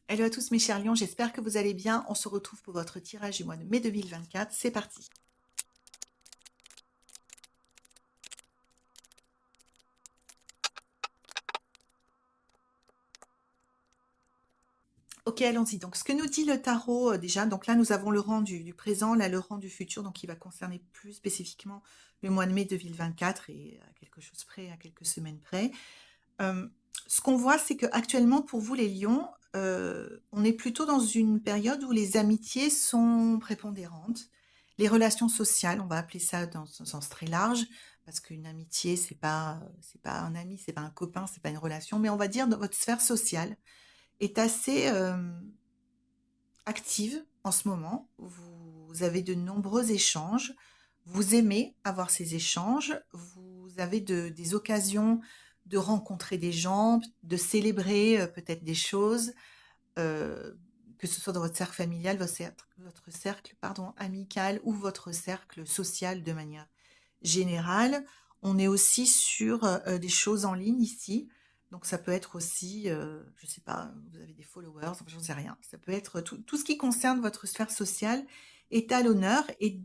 Hello à tous mes chers lions, j'espère que vous allez bien. On se retrouve pour votre tirage du mois de mai 2024. C'est parti. Ok, allons-y. Donc, ce que nous dit le tarot, déjà, donc là, nous avons le rang du présent, là, le rang du futur, donc qui va concerner plus spécifiquement le mois de mai 2024 et à quelque chose près, à quelques semaines près. Euh, Ce qu'on voit, c'est que actuellement, pour vous, les lions, on est plutôt dans une période où les amitiés sont prépondérantes. Les relations sociales, on va appeler ça dans un sens très large, parce qu'une amitié, c'est pas un ami, c'est pas un copain, c'est pas une relation, mais on va dire dans votre sphère sociale est assez active en ce moment. Vous avez de nombreux échanges. Vous aimez avoir ces échanges. Vous avez des occasions de rencontrer des gens, de célébrer peut-être des choses, euh, que ce soit dans votre cercle familial, votre cercle, pardon, amical ou votre cercle social de manière générale. On est aussi sur des choses en ligne ici. Donc ça peut être aussi, je sais pas, vous avez des followers, enfin, j'en sais rien. Ça peut être tout ce qui concerne votre sphère sociale est à l'honneur. Et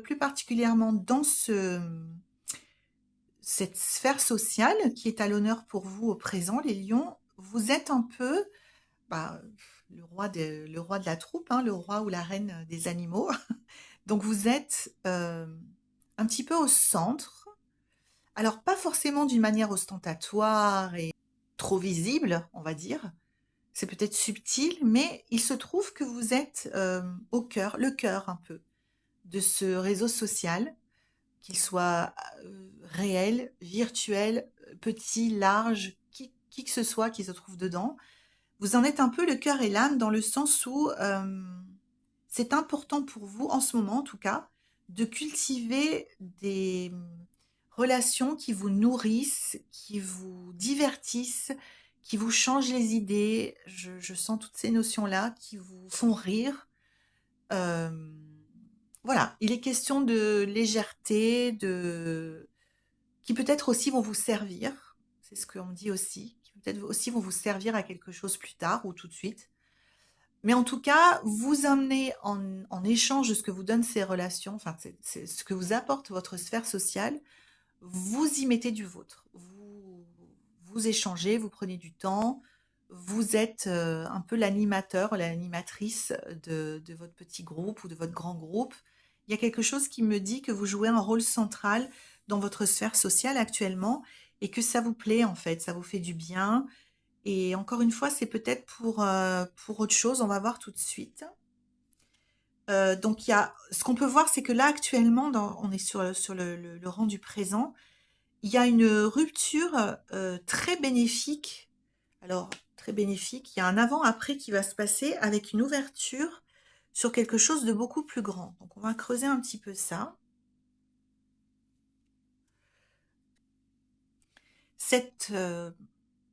plus particulièrement dans cette sphère sociale qui est à l'honneur pour vous au présent, les lions, vous êtes un peu bah, le roi de la troupe, hein, le roi ou la reine des animaux. Donc vous êtes un petit peu au centre. Alors pas forcément d'une manière ostentatoire et trop visible, on va dire. C'est peut-être subtil, mais il se trouve que vous êtes au cœur, le cœur un peu de ce réseau social, qu'il soit réel, virtuel, petit, large, qui que ce soit qui se trouve dedans. Vous en êtes un peu le cœur et l'âme dans le sens où c'est important pour vous, en ce moment en tout cas, de cultiver des relations qui vous nourrissent, qui vous divertissent, qui vous changent les idées. Je sens toutes ces notions-là qui vous font rire. Euh, voilà, il est question de légèreté, qui peut-être aussi vont vous servir. C'est ce qu'on me dit aussi, qui peut-être aussi vont vous servir à quelque chose plus tard ou tout de suite. Mais en tout cas, vous amenez en échange de ce que vous donnent ces relations, enfin, c'est ce que vous apporte votre sphère sociale, vous y mettez du vôtre. Vous échangez, vous prenez du temps, vous êtes un peu l'animateur, l'animatrice de votre petit groupe ou de votre grand groupe. Il y a quelque chose qui me dit que vous jouez un rôle central dans votre sphère sociale actuellement et que ça vous plaît en fait, ça vous fait du bien. Et encore une fois, c'est peut-être pour autre chose, on va voir tout de suite. Donc, ce qu'on peut voir, c'est que là, actuellement, on est sur le rang du présent, il y a une rupture très bénéfique. Alors, très bénéfique, il y a un avant-après qui va se passer avec une ouverture sur quelque chose de beaucoup plus grand. Donc, on va creuser un petit peu ça. Cette, euh,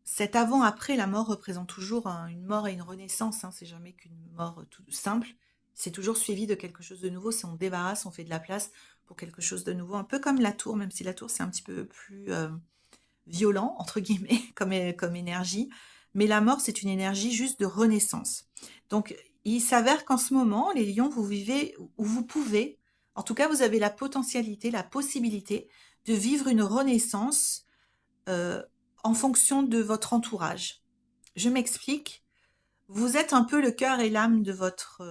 Cet avant-après, la mort représente toujours une mort et une renaissance, hein, c'est jamais qu'une mort tout simple. C'est toujours suivi de quelque chose de nouveau. Si on débarrasse, on fait de la place pour quelque chose de nouveau. Un peu comme la tour, même si la tour, c'est un petit peu plus violent, entre guillemets, comme énergie. Mais la mort, c'est une énergie juste de renaissance. Donc, il s'avère qu'en ce moment, les lions, vous vivez, ou vous pouvez, en tout cas, vous avez la potentialité, la possibilité de vivre une renaissance euh, en fonction de votre entourage. Je m'explique. Vous êtes un peu le cœur et l'âme de votre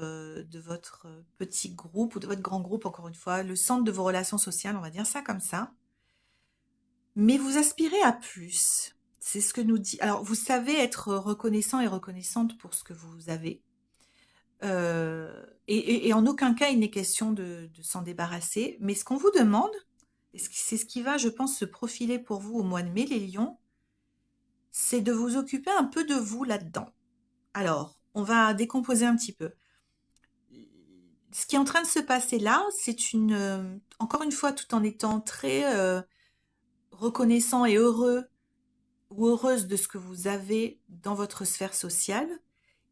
petit groupe ou de votre grand groupe, encore une fois, le centre de vos relations sociales, on va dire ça comme ça. Mais vous aspirez à plus. C'est ce que nous dit. Alors, vous savez être reconnaissant et reconnaissante pour ce que vous avez. Et en aucun cas, il n'est question de s'en débarrasser. Mais ce qu'on vous demande, et c'est ce qui va, je pense, se profiler pour vous au mois de mai, les lions, c'est de vous occuper un peu de vous là-dedans. Alors, on va décomposer un petit peu. Ce qui est en train de se passer là, c'est encore une fois, tout en étant très reconnaissant et heureux ou heureuse de ce que vous avez dans votre sphère sociale,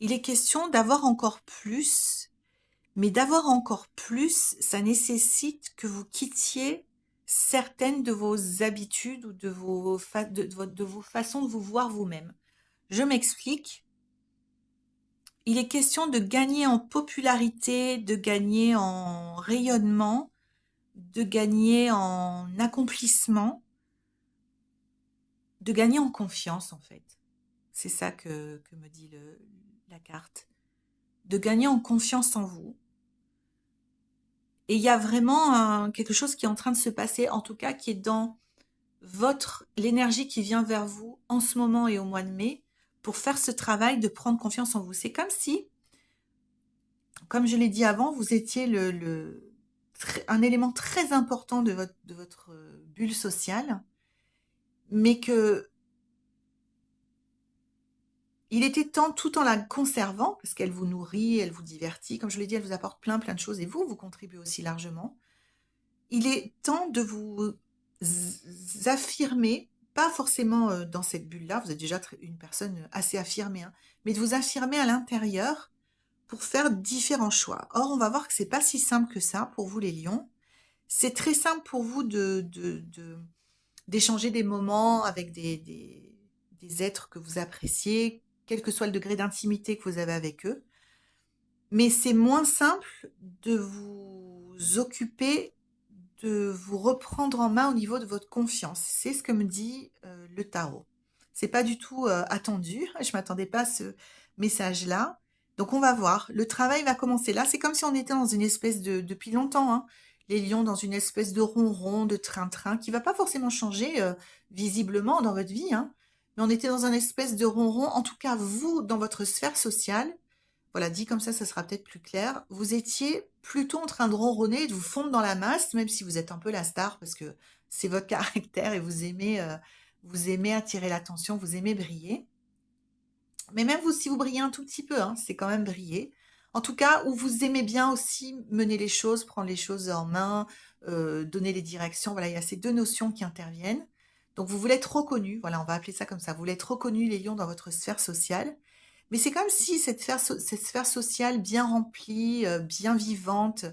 il est question d'avoir encore plus, mais d'avoir encore plus, ça nécessite que vous quittiez certaines de vos habitudes ou de vos façons de vous voir vous-même. Je m'explique. il est question de gagner en popularité, de gagner en rayonnement, de gagner en accomplissement, de gagner en confiance en fait. C'est ça que me dit la carte. De gagner en confiance en vous. Et il y a vraiment quelque chose qui est en train de se passer, en tout cas qui est dans l'énergie qui vient vers vous en ce moment et au mois de mai pour faire ce travail de prendre confiance en vous. C'est comme si, comme je l'ai dit avant, vous étiez un élément très important de votre bulle sociale, mais que il était temps, tout en la conservant, parce qu'elle vous nourrit, elle vous divertit, comme je l'ai dit, elle vous apporte plein plein de choses, et vous contribuez aussi largement. Il est temps de vous affirmer, pas forcément dans cette bulle-là, vous êtes déjà une personne assez affirmée, hein, mais de vous affirmer à l'intérieur pour faire différents choix. Or, on va voir que c'est pas si simple que ça pour vous les lions. C'est très simple pour vous d'échanger des moments avec des êtres que vous appréciez, quel que soit le degré d'intimité que vous avez avec eux. Mais c'est moins simple de vous occuper, de vous reprendre en main au niveau de votre confiance. C'est ce que me dit le tarot. C'est pas du tout attendu. Je m'attendais pas à ce message-là. Donc on va voir. Le travail va commencer là. C'est comme si on était dans une espèce depuis longtemps, hein, les lions dans une espèce de ronron, de train-train, qui va pas forcément changer visiblement dans votre vie, hein. Mais on était dans un espèce de ronron. En tout cas, vous, dans votre sphère sociale, voilà, dit comme ça sera peut-être plus clair. Vous étiez plutôt en train de ronronner et de vous fondre dans la masse, même si vous êtes un peu la star, parce que c'est votre caractère et vous aimez attirer l'attention, vous aimez briller. Mais même vous, si vous brillez un tout petit peu, hein, c'est quand même briller. En tout cas, où vous aimez bien aussi mener les choses, prendre les choses en main, donner les directions. Voilà, il y a ces deux notions qui interviennent. Donc vous voulez être reconnu, voilà, on va appeler ça comme ça. Vous voulez être reconnu, les lions, dans votre sphère sociale. Mais c'est comme si cette sphère sociale bien remplie, bien vivante,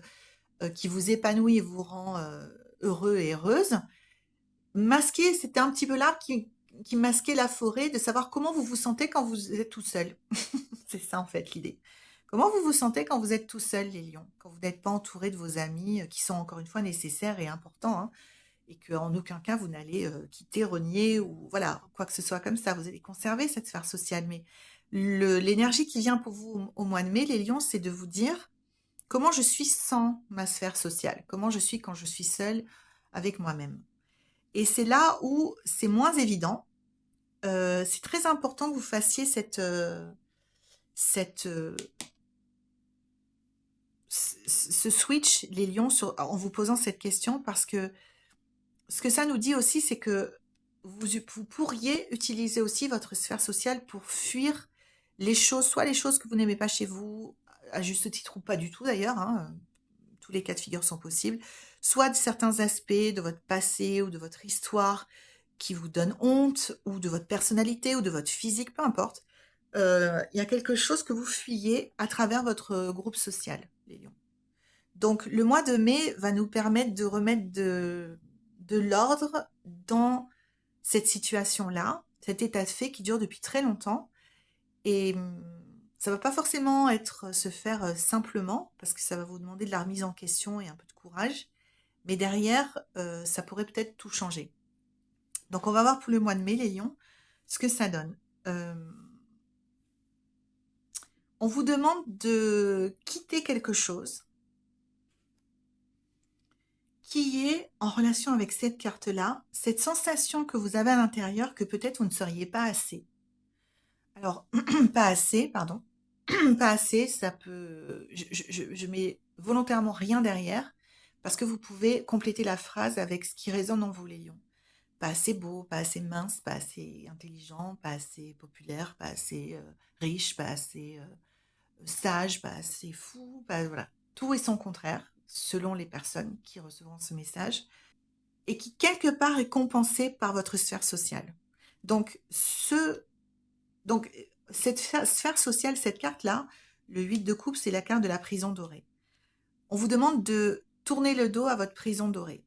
qui vous épanouit et vous rend heureux et heureuse, masquée, c'était un petit peu l'arbre qui masquait la forêt, de savoir comment vous vous sentez quand vous êtes tout seul. C'est ça en fait l'idée. Comment vous vous sentez quand vous êtes tout seul, les lions, quand vous n'êtes pas entouré de vos amis, qui sont encore une fois nécessaires et importants, hein, et qu'en aucun cas vous n'allez quitter, renier ou voilà, quoi que ce soit comme ça. Vous allez conserver cette sphère sociale. Mais l'énergie qui vient pour vous au mois de mai, les lions, c'est de vous dire comment je suis sans ma sphère sociale, comment je suis quand je suis seule avec moi-même. Et c'est là où c'est moins évident. C'est très important que vous fassiez cette, ce switch, les lions, en vous posant cette question, parce que ce que ça nous dit aussi, c'est que vous pourriez utiliser aussi votre sphère sociale pour fuir les choses, soit les choses que vous n'aimez pas chez vous, à juste titre ou pas du tout d'ailleurs, hein, tous les cas de figure sont possibles, soit de certains aspects de votre passé ou de votre histoire qui vous donnent honte, ou de votre personnalité ou de votre physique, peu importe. Il y a quelque chose que vous fuyez à travers votre groupe social, les lions. Donc le mois de mai va nous permettre de remettre de l'ordre dans cette situation-là, cet état de fait qui dure depuis très longtemps. Et ça va pas forcément se faire simplement, parce que ça va vous demander de la remise en question et un peu de courage. Mais derrière, ça pourrait peut-être tout changer. Donc on va voir pour le mois de mai, les lions, ce que ça donne. Euh, on vous demande de quitter quelque chose qui est en relation avec cette carte-là, cette sensation que vous avez à l'intérieur que peut-être vous ne seriez pas assez. Alors, pas assez, pardon. Pas assez, ça peut... Je mets volontairement rien derrière, parce que vous pouvez compléter la phrase avec ce qui résonne en vous, les lions. Pas assez beau, pas assez mince, pas assez intelligent, pas assez populaire, pas assez riche, pas assez sage, pas assez fou, pas, voilà. Tout est son contraire, selon les personnes qui recevront ce message, et qui quelque part est compensé par votre sphère sociale. Donc, donc cette sphère sociale, cette carte-là, le 8 de coupe, c'est la carte de la prison dorée. On vous demande de tourner le dos à votre prison dorée.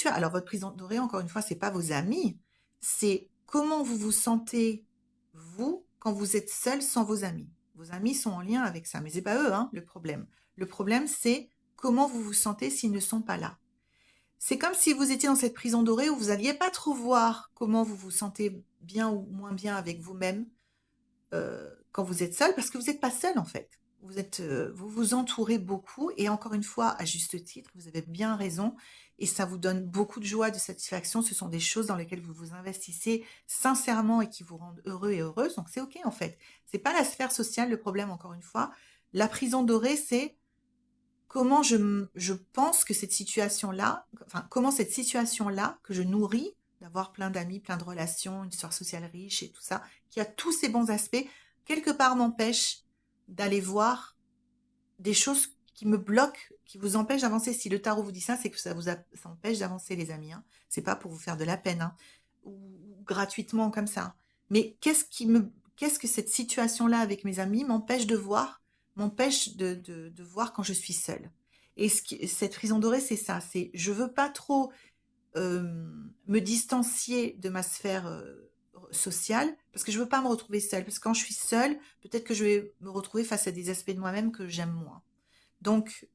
Alors votre prison dorée, encore une fois, c'est pas vos amis, c'est comment vous vous sentez, vous, quand vous êtes seul sans vos amis. Vos amis sont en lien avec ça, mais c'est pas eux, hein, le problème. Le problème, c'est comment vous vous sentez s'ils ne sont pas là. C'est comme si vous étiez dans cette prison dorée où vous n'alliez pas trop voir comment vous vous sentez bien ou moins bien avec vous-même quand vous êtes seul, parce que vous n'êtes pas seul en fait. Vous vous entourez beaucoup et encore une fois, à juste titre, vous avez bien raison et ça vous donne beaucoup de joie, de satisfaction. Ce sont des choses dans lesquelles vous vous investissez sincèrement et qui vous rendent heureux et heureuse. Donc c'est ok en fait. C'est pas la sphère sociale le problème encore une fois. La prison dorée, c'est comment je pense que cette situation-là, enfin comment cette situation-là que je nourris, d'avoir plein d'amis, plein de relations, une histoire sociale riche et tout ça, qui a tous ces bons aspects, quelque part m'empêche d'aller voir des choses qui me bloquent, qui vous empêchent d'avancer. Si le tarot vous dit ça, c'est que ça empêche d'avancer, les amis. Hein. C'est pas pour vous faire de la peine, hein, ou gratuitement comme ça. Mais qu'est-ce que cette situation-là avec mes amis m'empêche de voir, m'empêche de voir quand je suis seule. Et cette prison dorée, c'est ça. C'est je veux pas trop me distancier de ma sphère sociale parce que je veux pas me retrouver seule. Parce que quand je suis seule, peut-être que je vais me retrouver face à des aspects de moi-même que j'aime moins. Donc,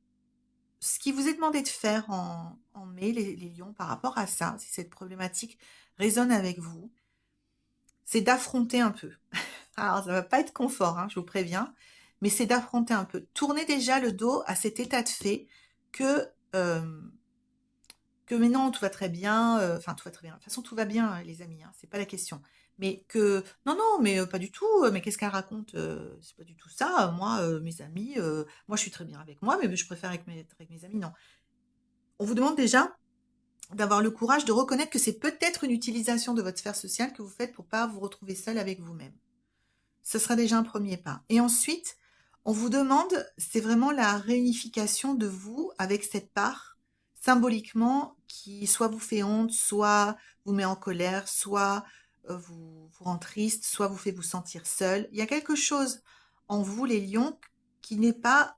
ce qui vous est demandé de faire en mai, les lions, par rapport à ça, si cette problématique résonne avec vous, c'est d'affronter un peu. Alors, ça va pas être confort, hein, je vous préviens, mais c'est d'affronter un peu. Tournez déjà le dos à cet état de fait que euh, mais non, tout va très bien, enfin tout va très bien. De toute façon, tout va bien, les amis, hein, c'est pas la question. Mais que non, non, mais pas du tout. Mais qu'est-ce qu'elle raconte? C'est pas du tout ça. Moi, mes amis, moi, je suis très bien avec moi, mais je préfère être avec mes amis. Non. On vous demande déjà d'avoir le courage de reconnaître que c'est peut-être une utilisation de votre sphère sociale que vous faites pour pas vous retrouver seul avec vous-même. Ce sera déjà un premier pas. Et ensuite, on vous demande, c'est vraiment la réunification de vous avec cette part, symboliquement, qui soit vous fait honte, soit vous met en colère, soit vous rend triste, soit vous fait vous sentir seul. Il y a quelque chose en vous, les lions, qui n'est pas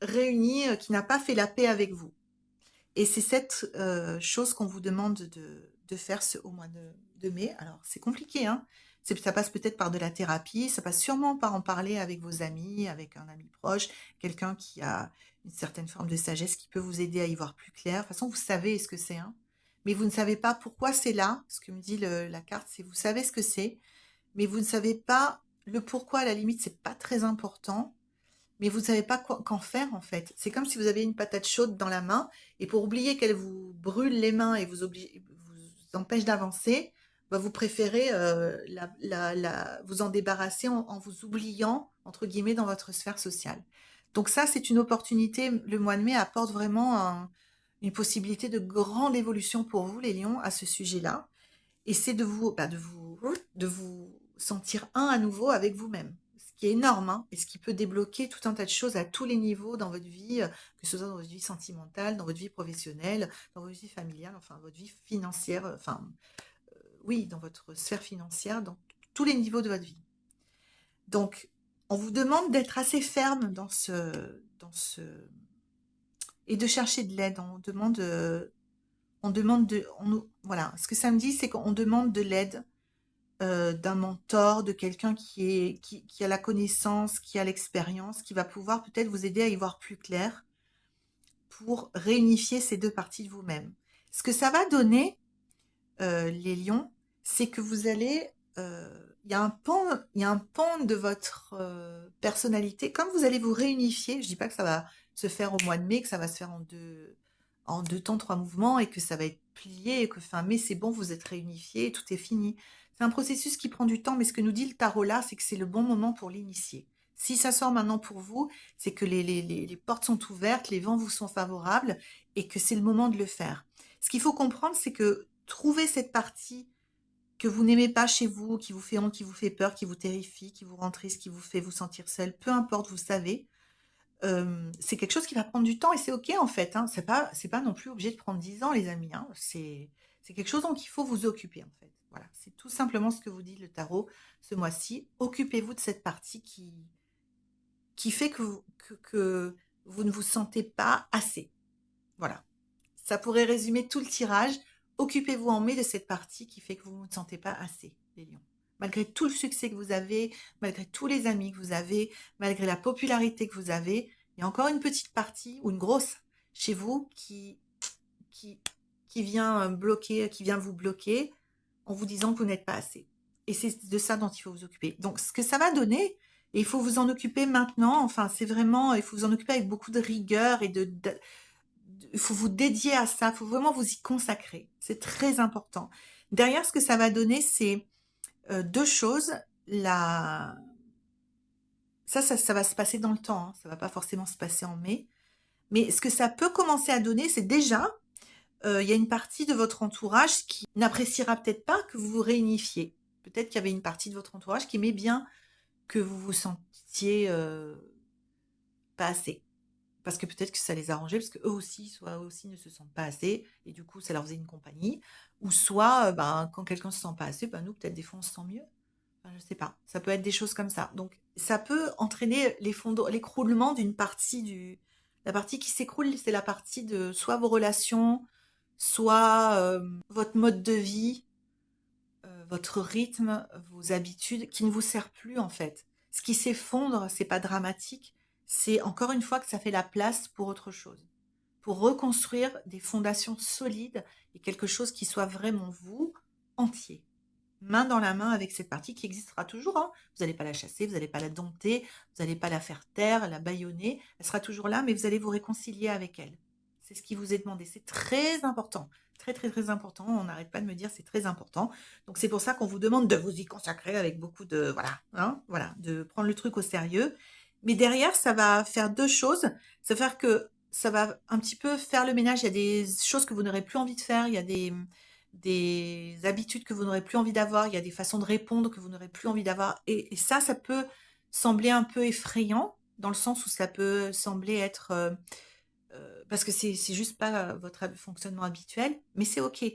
réuni, qui n'a pas fait la paix avec vous. Et c'est cette chose qu'on vous demande de faire au mois de mai. Alors, c'est compliqué, hein. Ça passe peut-être par de la thérapie, ça passe sûrement par en parler avec vos amis, avec un ami proche, quelqu'un qui a une certaine forme de sagesse qui peut vous aider à y voir plus clair. De toute façon, vous savez ce que c'est, hein. Mais vous ne savez pas pourquoi c'est là. Ce que me dit la carte, c'est vous savez ce que c'est, mais vous ne savez pas le pourquoi. À la limite, c'est pas très important. Mais vous ne savez pas qu'en faire en fait. C'est comme si vous avez une patate chaude dans la main et pour oublier qu'elle vous brûle les mains et vous empêche d'avancer, bah, vous préférez vous en débarrasser en vous oubliant, entre guillemets, dans votre sphère sociale. Donc ça, c'est une opportunité. Le mois de mai apporte vraiment une possibilité de grande évolution pour vous, les lions, à ce sujet-là. Et c'est de vous sentir un à nouveau avec vous-même. Ce qui est énorme, hein, et ce qui peut débloquer tout un tas de choses à tous les niveaux dans votre vie, que ce soit dans votre vie sentimentale, dans votre vie professionnelle, dans votre vie familiale, enfin votre vie financière, enfin oui, dans votre sphère financière, dans tous les niveaux de votre vie. Donc, on vous demande d'être assez ferme et de chercher de l'aide. Voilà. Ce que ça me dit, c'est qu'on demande de l'aide d'un mentor, de quelqu'un qui a la connaissance, qui a l'expérience, qui va pouvoir peut-être vous aider à y voir plus clair pour réunifier ces deux parties de vous-même. Ce que ça va donner, les lions, c'est que vous allez, il y a un pan de votre personnalité, comme vous allez vous réunifier, je dis pas que ça va se faire au mois de mai, que ça va se faire en deux temps, trois mouvements, et que ça va être plié, et que fin mai, c'est bon, vous êtes réunifié, tout est fini. C'est un processus qui prend du temps, mais ce que nous dit le tarot là, c'est que c'est le bon moment pour l'initier. Si ça sort maintenant pour vous, c'est que les portes sont ouvertes, les vents vous sont favorables, et que c'est le moment de le faire. Ce qu'il faut comprendre, c'est que trouver cette partie que vous n'aimez pas chez vous, qui vous fait honte, qui vous fait peur, qui vous terrifie, qui vous rend triste, qui vous fait vous sentir seul, peu importe, vous savez, c'est quelque chose qui va prendre du temps et c'est ok en fait. Hein. C'est pas non plus obligé de prendre 10 ans, les amis. Hein. C'est quelque chose dont il faut vous occuper en fait. Voilà, c'est tout simplement ce que vous dit le tarot ce mois-ci. Occupez-vous de cette partie qui fait que vous ne vous sentez pas assez. Voilà. Ça pourrait résumer tout le tirage. Occupez-vous en mai de cette partie qui fait que vous ne vous sentez pas assez, les lions. malgré tout le succès que vous avez, malgré tous les amis que vous avez, malgré la popularité que vous avez, il y a encore une petite partie ou une grosse chez vous qui, qui vient bloquer, qui vient vous bloquer en vous disant que vous n'êtes pas assez. Et c'est de ça dont il faut vous occuper. Donc, ce que ça va donner, et il faut vous en occuper maintenant, enfin, c'est vraiment, il faut vous en occuper avec beaucoup de rigueur et il faut vous dédier à ça, il faut vraiment vous y consacrer. C'est très important. Derrière, ce que ça va donner, c'est deux choses. La... Ça va se passer dans le temps, hein. Ça va pas forcément se passer en mai. Mais ce que ça peut commencer à donner, c'est déjà, il y a une partie de votre entourage qui n'appréciera peut-être pas que vous vous réunifiez. Peut-être qu'il y avait une partie de votre entourage qui aimait bien que vous vous sentiez pas assez. Parce que peut-être que ça les arrangeait, parce qu'eux aussi, soit eux aussi ne se sentent pas assez, et du coup, ça leur faisait une compagnie. Ou soit, ben, quand quelqu'un se sent pas assez, ben, nous, peut-être des fois, on se sent mieux. Enfin, je sais pas. Ça peut être des choses comme ça. Donc, ça peut entraîner l'écroulement d'une partie du... La partie qui s'écroule, c'est la partie de soit vos relations, soit votre mode de vie, votre rythme, vos habitudes, qui ne vous sert plus en fait. Ce qui s'effondre, c'est pas dramatique, c'est encore une fois que ça fait la place pour autre chose, pour reconstruire des fondations solides et quelque chose qui soit vraiment vous, entier, main dans la main avec cette partie qui existera toujours, hein. Vous n'allez pas la chasser, vous n'allez pas la dompter, vous n'allez pas la faire taire, la bâillonner. Elle sera toujours là, mais vous allez vous réconcilier avec elle. C'est ce qui vous est demandé. C'est très important. Très, très, très important. On n'arrête pas de me dire c'est très important. Donc, c'est pour ça qu'on vous demande de vous y consacrer avec beaucoup de, voilà, hein, voilà, de prendre le truc au sérieux. Mais derrière, ça va faire deux choses. Ça va faire que ça va un petit peu faire le ménage. Il y a des choses que vous n'aurez plus envie de faire. Il y a des habitudes que vous n'aurez plus envie d'avoir, il y a des façons de répondre que vous n'aurez plus envie d'avoir. Et ça peut sembler un peu effrayant, dans le sens où ça peut sembler être... parce que c'est juste pas votre fonctionnement habituel, mais c'est OK.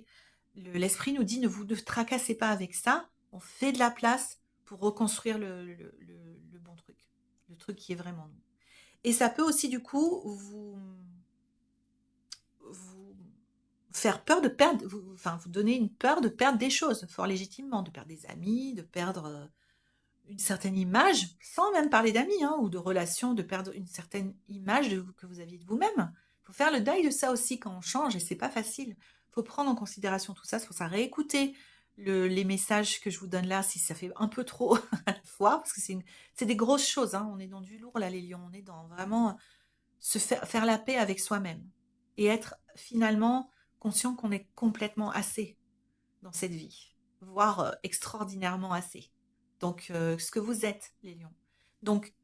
L'esprit nous dit ne tracassez pas avec ça, on fait de la place pour reconstruire le bon truc, le truc qui est vraiment nous. Et ça peut aussi du coup vous faire peur de perdre, enfin vous donner une peur de perdre des choses, fort légitimement, de perdre des amis, de perdre une certaine image, sans même parler d'amis hein, ou de relations, de perdre une certaine image que vous aviez de vous-même. Il faut faire le deuil de ça aussi quand on change et c'est pas facile. Il faut prendre en considération tout ça, c'est pour ça réécouter les messages que je vous donne là si ça fait un peu trop à la fois, parce que c'est des grosses choses, hein. On est dans du lourd là les lions, on est dans vraiment faire la paix avec soi-même et être finalement conscient qu'on est complètement assez dans cette vie, voire extraordinairement assez. Donc, ce que vous êtes, les lions. Donc,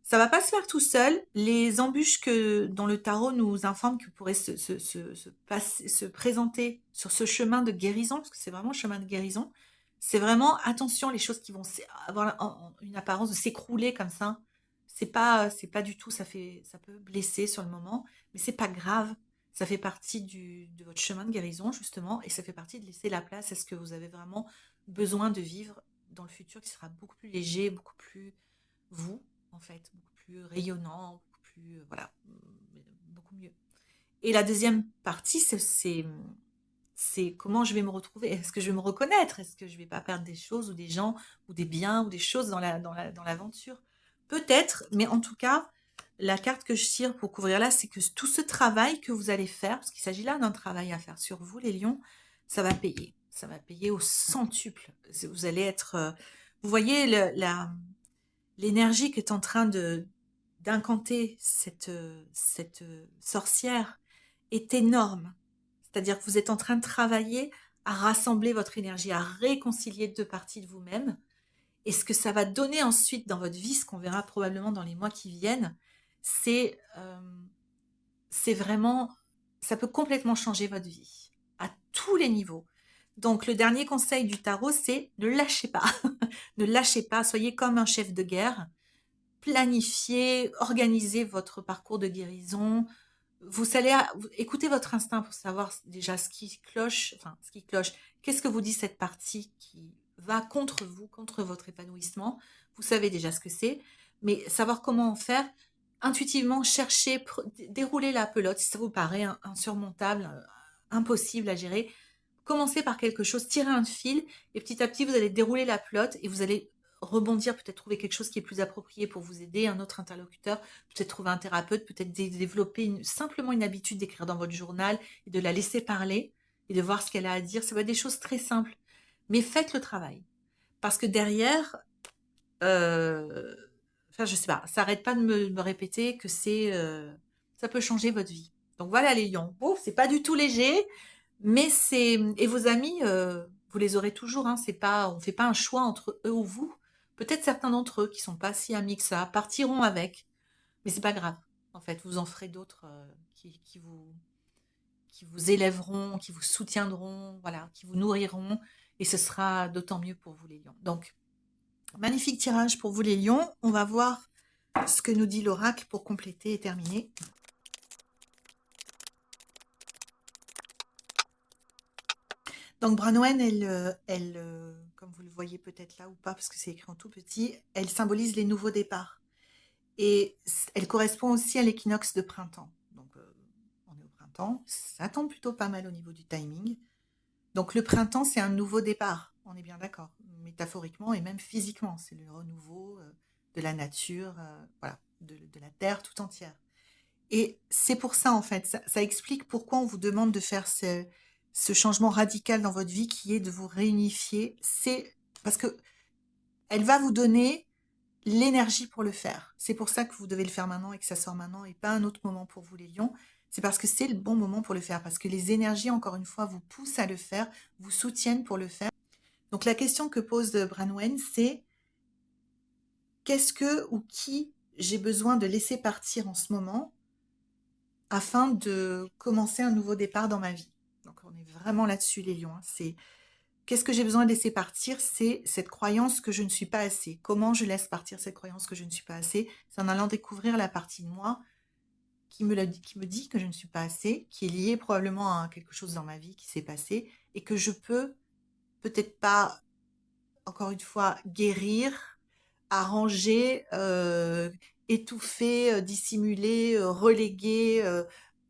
ça va pas se faire tout seul. Les embûches dont le tarot nous informe que pourraient se présenter sur ce chemin de guérison, parce que c'est vraiment un chemin de guérison, c'est vraiment attention les choses qui vont avoir une apparence de s'écrouler comme ça. C'est pas du tout, ça peut blesser sur le moment, mais c'est pas grave. Ça fait partie de votre chemin de guérison justement, et ça fait partie de laisser la place à ce que vous avez vraiment besoin de vivre dans le futur, qui sera beaucoup plus léger, beaucoup plus vous en fait, beaucoup plus rayonnant, beaucoup plus, voilà, beaucoup mieux. Et la deuxième partie, c'est comment je vais me retrouver. Est-ce que je vais me reconnaître? Est-ce que je vais pas perdre des choses ou des gens ou des biens ou des choses dans l'aventure? Peut-être, mais en tout cas, la carte que je tire pour couvrir là, c'est que tout ce travail que vous allez faire, parce qu'il s'agit là d'un travail à faire sur vous, les lions, ça va payer. Ça va payer au centuple. Vous allez être... vous voyez l'énergie qui est en train d'incanter cette sorcière est énorme. C'est-à-dire que vous êtes en train de travailler à rassembler votre énergie, à réconcilier deux parties de vous-même. Et ce que ça va donner ensuite dans votre vie, ce qu'on verra probablement dans les mois qui viennent, c'est vraiment, ça peut complètement changer votre vie, à tous les niveaux. Donc le dernier conseil du tarot, c'est ne lâchez pas. Ne lâchez pas, soyez comme un chef de guerre. Planifiez, organisez votre parcours de guérison. Vous allez écouter votre instinct pour savoir déjà ce qui cloche, enfin ce qui cloche. Qu'est-ce que vous dit cette partie qui va contre vous, contre votre épanouissement? Vous savez déjà ce que c'est, mais savoir comment en faire, intuitivement chercher, dérouler la pelote si ça vous paraît insurmontable, impossible à gérer. commencez par quelque chose, tirez un fil et petit à petit, vous allez dérouler la pelote et vous allez rebondir, peut-être trouver quelque chose qui est plus approprié pour vous aider, un autre interlocuteur, peut-être trouver un thérapeute, peut-être développer simplement une habitude d'écrire dans votre journal et de la laisser parler et de voir ce qu'elle a à dire. Ça va être des choses très simples, mais faites le travail. Parce que derrière, enfin, je sais pas, ça arrête pas de me répéter que ça peut changer votre vie. Donc voilà les lions. Bon, c'est pas du tout léger, mais et vos amis, vous les aurez toujours, hein. C'est pas, on fait pas un choix entre eux ou vous. Peut-être certains d'entre eux qui sont pas si amis que ça partiront avec, mais c'est pas grave. En fait, vous en ferez d'autres qui vous élèveront, qui vous soutiendront, voilà, qui vous nourriront, et ce sera d'autant mieux pour vous les lions. Donc, magnifique tirage pour vous les lions. On va voir ce que nous dit l'oracle pour compléter et terminer. Donc Branwen, comme vous le voyez peut-être là ou pas, parce que c'est écrit en tout petit, elle symbolise les nouveaux départs. Et elle correspond aussi à l'équinoxe de printemps. Donc on est au printemps, ça tombe plutôt pas mal au niveau du timing. Donc le printemps, c'est un nouveau départ, on est bien d'accord, métaphoriquement et même physiquement. C'est le renouveau de la nature, voilà, de la terre tout entière. Et c'est pour ça, en fait, ça explique pourquoi on vous demande de faire ce changement radical dans votre vie qui est de vous réunifier. C'est parce que elle va vous donner l'énergie pour le faire. C'est pour ça que vous devez le faire maintenant et que ça sort maintenant et pas un autre moment pour vous les lions. C'est parce que c'est le bon moment pour le faire, parce que les énergies, encore une fois, vous poussent à le faire, vous soutiennent pour le faire. Donc la question que pose Branwen, c'est qu'est-ce que ou qui j'ai besoin de laisser partir en ce moment afin de commencer un nouveau départ dans ma vie. Donc on est vraiment là-dessus les lions, hein. C'est qu'est-ce que j'ai besoin de laisser partir? C'est cette croyance que je ne suis pas assez. Comment je laisse partir cette croyance que je ne suis pas assez? C'est en allant découvrir la partie de moi qui me dit que je ne suis pas assez, qui est liée probablement à quelque chose dans ma vie qui s'est passé et que je peux peut-être pas, encore une fois, guérir, arranger, étouffer, dissimuler, reléguer,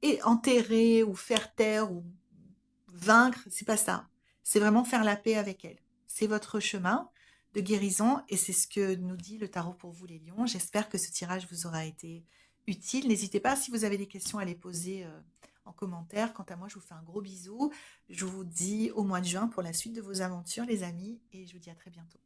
et enterrer ou faire taire ou vaincre, c'est pas ça. C'est vraiment faire la paix avec elle. C'est votre chemin de guérison et c'est ce que nous dit le tarot pour vous les lions. J'espère que ce tirage vous aura été utile. N'hésitez pas si vous avez des questions à les poser en commentaire. Quant à moi, je vous fais un gros bisou. Je vous dis au mois de juin pour la suite de vos aventures les amis et je vous dis à très bientôt.